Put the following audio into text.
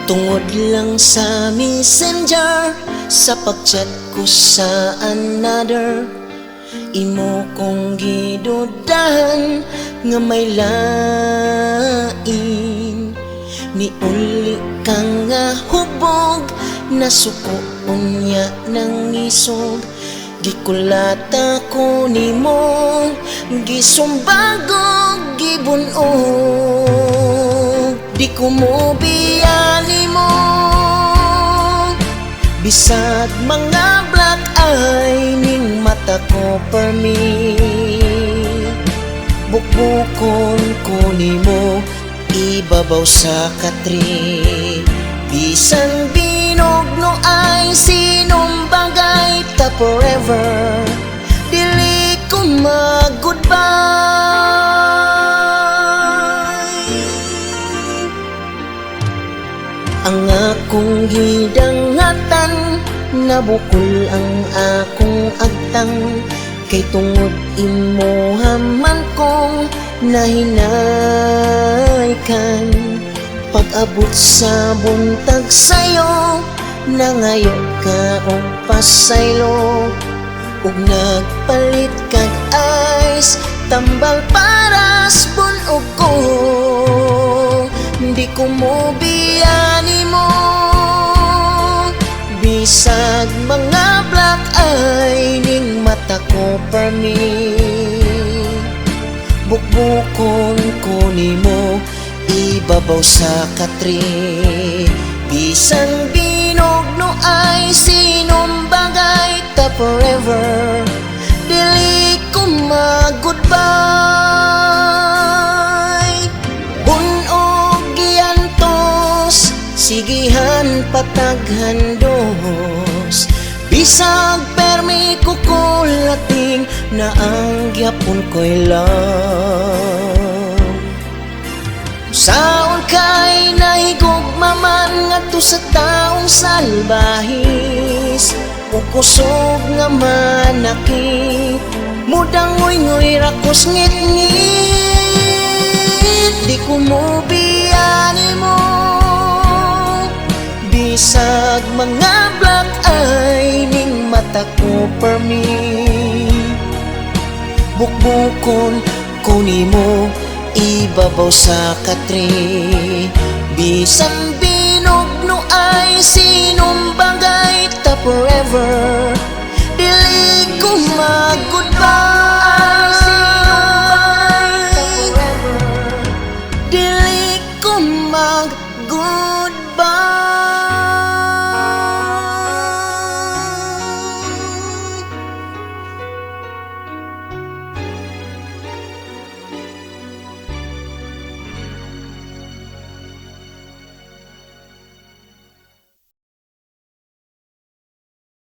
Tungod lang sa messenger, sa pagchat ko sa another, imo kong gidudahan nga may lain. Niuli ka nga hubog, nasukoon niya ng isog. Gikulata ko nimo, gisumbagog, gibunog. Di ko mo biyani mo, bisag mga black eye ning mata ko per me. Bukbukon ko nimo, ibabaw sa katri. Bisan binog no ay sinong bagay ta forever, dili ko mag-goodbye. Ang akong hidangatan, nabukol ang akong agtang. Kay tungod imo haman kong nahinaykan. Pag-abot sa buntag sa'yo, nangayo ka o pasaylo. Ug nagpalit kag ice, tambal paras bunog ko. Di ko mo biyani mo, bisag mga black eye ning mata ko per me. Bukbukon ko nimo, ibabaw sa katri. Bisan binog no ay sinong bagay ta forever, dili ko mag-goodbye. Bunog giantos, sigihan pataghan dos. Bisag permi ko kulating, na ang gyapon ko'y love. Saon kay nahigugmaman ngadto sa taong salbahis, o kusog nga manakit, mudangoy-ngoy rakos ngit-ngit. Di ko mo biyani mo, bisag mga black eye ning mata ko per me. Bukbukon ko nimo, ibabaw sa katri. Bisan binog no ay sinong